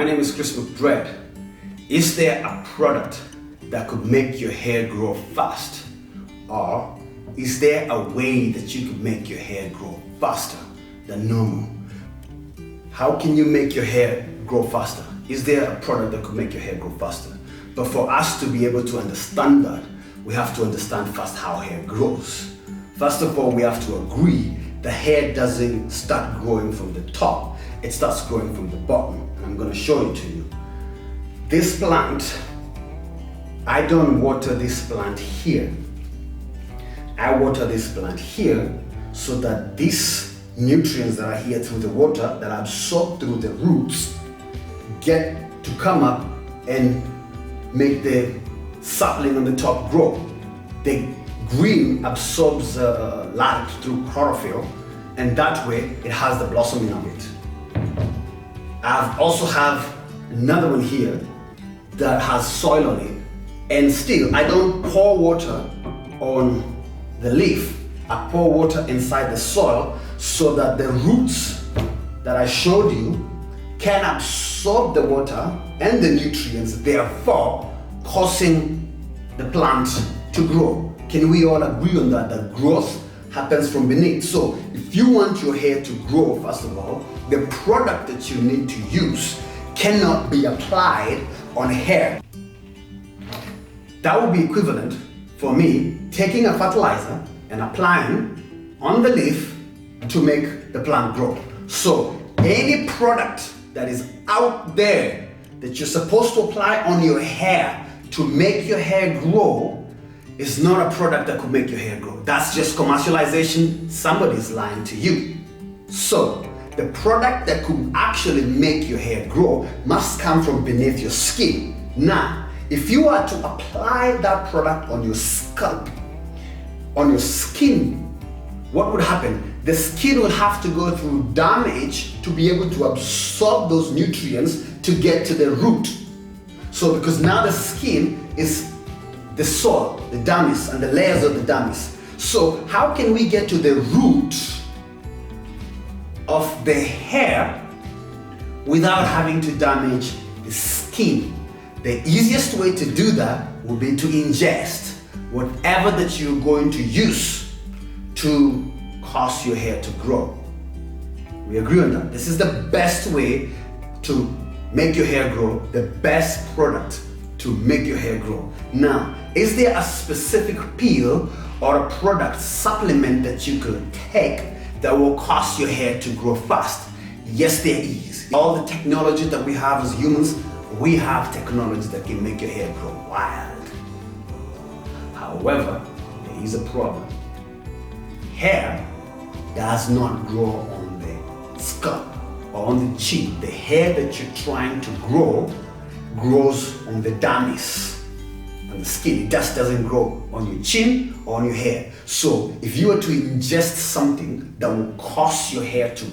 name is Chris McDread. Is there a product that could make your hair grow fast? Or is there a way that you could make your hair grow faster than normal? How can you make your hair grow faster? Is there a product that could make your hair grow faster? But for us to be able to understand that, we have to understand first how hair grows. First of all, we have to agree the hair doesn't start growing from the top, it starts growing from the bottom. And I'm going to show it to you. This plant, I don't water this plant here. I water this plant here so that these nutrients that are here through the water that are absorbed through the roots get to come up and make the sapling on the top grow. The green absorbs light through chlorophyll, and that way it has the blossoming of it. I also have another one here that has soil on it, and still I don't pour water on the leaf. I pour water inside the soil so that the roots that I showed you can absorb the water and the nutrients, therefore causing the plant to grow. Can we all agree on that? That growth happens from beneath. So if you want your hair to grow, first of all, the product that you need to use cannot be applied on hair. That would be equivalent for me taking a fertilizer and applying on the leaf to make the plant grow. So any product that is out there that you're supposed to apply on your hair to make your hair grow is not a product that could make your hair grow. That's just commercialization. Somebody's lying to you. So the product that could actually make your hair grow must come from beneath your skin. Now, if you are to apply that product on your scalp, on your skin, what would happen? The skin will have to go through damage to be able to absorb those nutrients to get to the root. So because now the skin is the soil, the dermis, and the layers of the dermis. So how can we get to the root of the hair without having to damage the skin? The easiest way to do that will be to ingest whatever that you're going to use to cause your hair to grow. We agree on that. This is the best way to make your hair grow, the best product to make your hair grow. Now, is there a specific pill or a product, supplement that you could take that will cause your hair to grow fast? Yes, there is. All the technology that we have as humans, we have technology that can make your hair grow wild. However, there is a problem. Hair does not grow on the scalp or on the chin. The hair that you're trying to grow grows on the dermis and the skin. It just doesn't grow on your chin or on your hair. So if you were to ingest something that will cause your hair to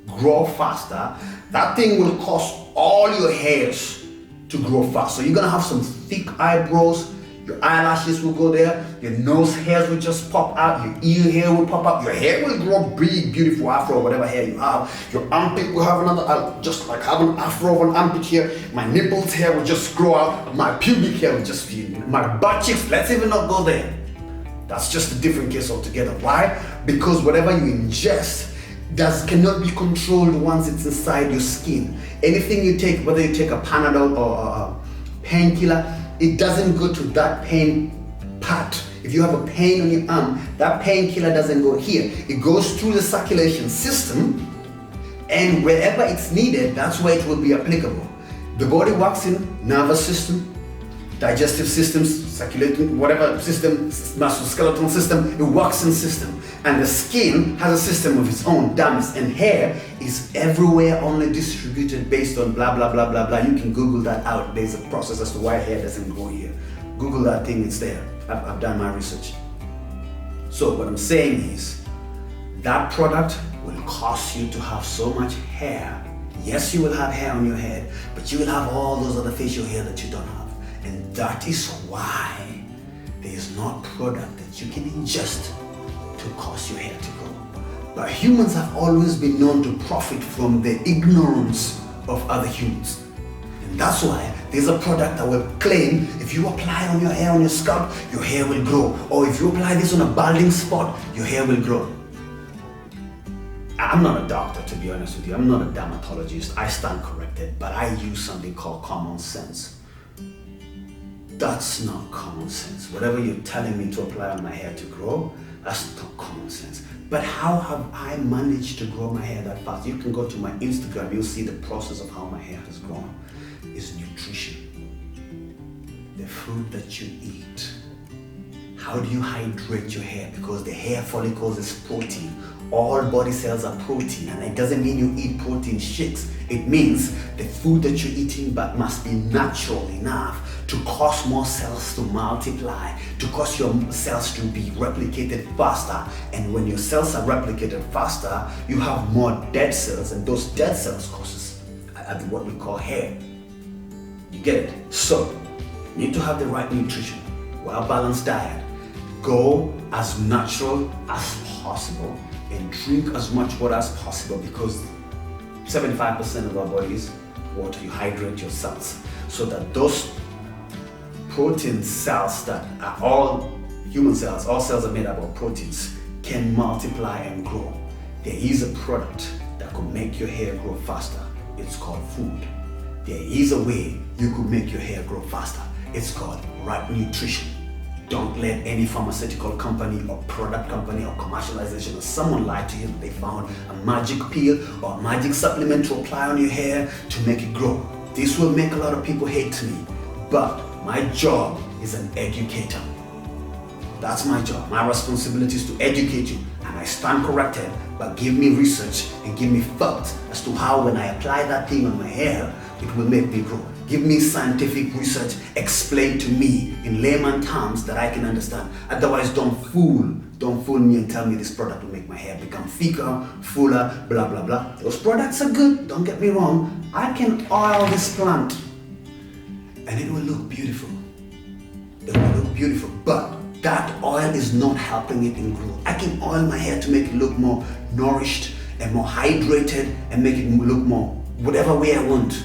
grow faster, that thing will cause all your hairs to grow fast. So you're gonna have some thick eyebrows, your eyelashes will go there, your nose hairs will just pop out, your ear hair will pop up, your hair will grow big, beautiful afro, whatever hair you have. Your armpit will have another, just like having an afro of an armpit here. My nipples hair will just grow out, my pubic hair will just be, my butt cheeks, let's even not go there. That's just a different case altogether. Why? Because whatever you ingest cannot be controlled once it's inside your skin. Anything you take, whether you take a Panadol or a painkiller, it doesn't go to that pain part. If you have a pain on your arm, that painkiller doesn't go here. It goes through the circulation system, and wherever it's needed, that's where it will be applicable. The body works in nervous system, digestive systems, circulating, whatever system, musculoskeletal system, it works in system. And the skin has a system of its own, dermis, and hair is everywhere, only distributed based on blah, blah, blah, blah, blah. You can Google that out. There's a process as to why hair doesn't grow here. Google that thing, it's there. I've done my research. So what I'm saying is, that product will cause you to have so much hair. Yes, you will have hair on your head, but you will have all those other facial hair that you don't have. And that is why there is no product that you can ingest to cause your hair to grow. But humans have always been known to profit from the ignorance of other humans. And that's why there's a product that will claim if you apply on your hair, on your scalp, your hair will grow. Or if you apply this on a balding spot, your hair will grow. I'm not a doctor, to be honest with you. I'm not a dermatologist. I stand corrected, but I use something called common sense. That's not common sense. Whatever you're telling me to apply on my hair to grow, that's not common sense. But how have I managed to grow my hair that fast? You can go to my Instagram, you'll see the process of how my hair has grown. It's nutrition. The food that you eat. How do you hydrate your hair? Because the hair follicles is protein. All body cells are protein, and it doesn't mean you eat protein shakes. It means the food that you're eating but must be natural enough to cause more cells to multiply, to cause your cells to be replicated faster. And when your cells are replicated faster, you have more dead cells, and those dead cells causes what we call hair. You get it? So, you need to have the right nutrition, well-balanced diet, go as natural as possible, and drink as much water as possible, because 75% of our body is water. You hydrate your cells so that those protein cells that are all human cells, all cells are made up of proteins, can multiply and grow. There is a product that could make your hair grow faster. It's called food. There is a way you could make your hair grow faster. It's called right nutrition. Don't let any pharmaceutical company or product company or commercialization or someone lie to you that they found a magic pill or a magic supplement to apply on your hair to make it grow. This will make a lot of people hate me, but my job is an educator. That's my job. My responsibility is to educate you, and I stand corrected, but give me research and give me facts as to how when I apply that thing on my hair, it will make me grow. Give me scientific research, explain to me in layman terms that I can understand. Otherwise, don't fool me and tell me this product will make my hair become thicker, fuller, blah, blah, blah. Those products are good, don't get me wrong. I can oil this plant and it will look beautiful. It will look beautiful, but that oil is not helping it in growth. I can oil my hair to make it look more nourished and more hydrated and make it look more whatever way I want,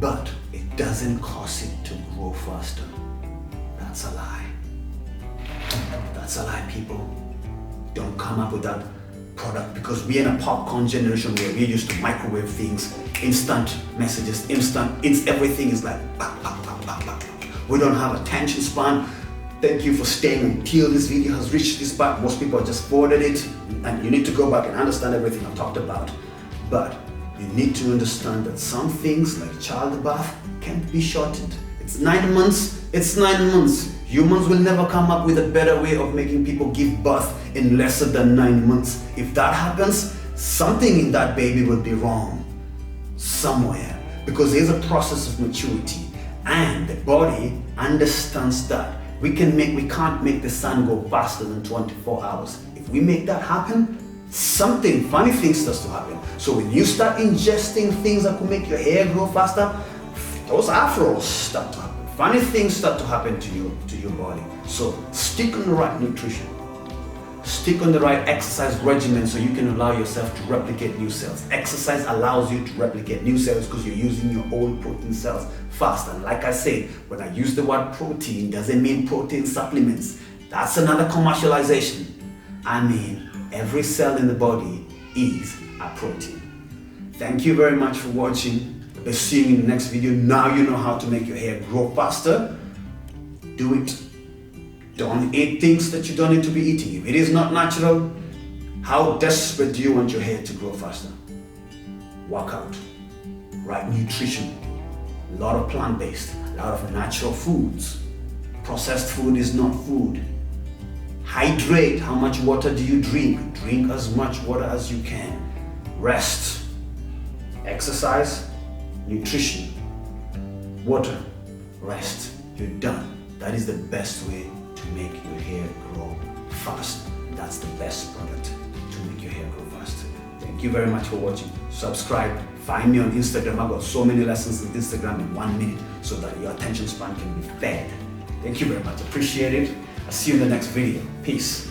but it doesn't cause it to grow faster. That's a lie. That's a lie, people. Don't come up with that product, because we're in a popcorn generation where we're used to microwave things, instant messages, everything is like bah, bah, bah, bah, bah. We don't have attention span. Thank you for staying until this video has reached this part. Most people have just forwarded it, and you need to go back and understand everything I talked about. But you need to understand that some things like childbirth can be shortened. It's 9 months, it's 9 months. Humans will never come up with a better way of making people give birth in lesser than 9 months. If that happens, something in that baby will be wrong somewhere, because there's a process of maturity, and the body understands that we can't make the sun go faster than 24 hours. If we make that happen, something funny things starts to happen. So when you start ingesting things that could make your hair grow faster, those afros start to happen. Funny things start to happen to your body. So stick on the right nutrition. Stick on the right exercise regimen so you can allow yourself to replicate new cells. Exercise allows you to replicate new cells because you're using your old protein cells fast. And like I said, when I use the word protein, doesn't mean protein supplements. That's another commercialization. I mean, every cell in the body is a protein. Thank you very much for watching. I'll be seeing you in the next video. Now you know how to make your hair grow faster. Do it. Don't eat things that you don't need to be eating. If it is not natural, how desperate do you want your hair to grow faster? Work out. Right nutrition. A lot of plant-based. A lot of natural foods. Processed food is not food. Hydrate. How much water do you drink? Drink as much water as you can. Rest. Exercise. Nutrition. Water. Rest. You're done. That is the best way to make your hair grow fast. That's the best product to make your hair grow fast. Thank you very much for watching. Subscribe. Find me on Instagram. I've got so many lessons on Instagram in 1 minute so that your attention span can be fed. Thank you very much. Appreciate it. I'll see you in the next video. Peace.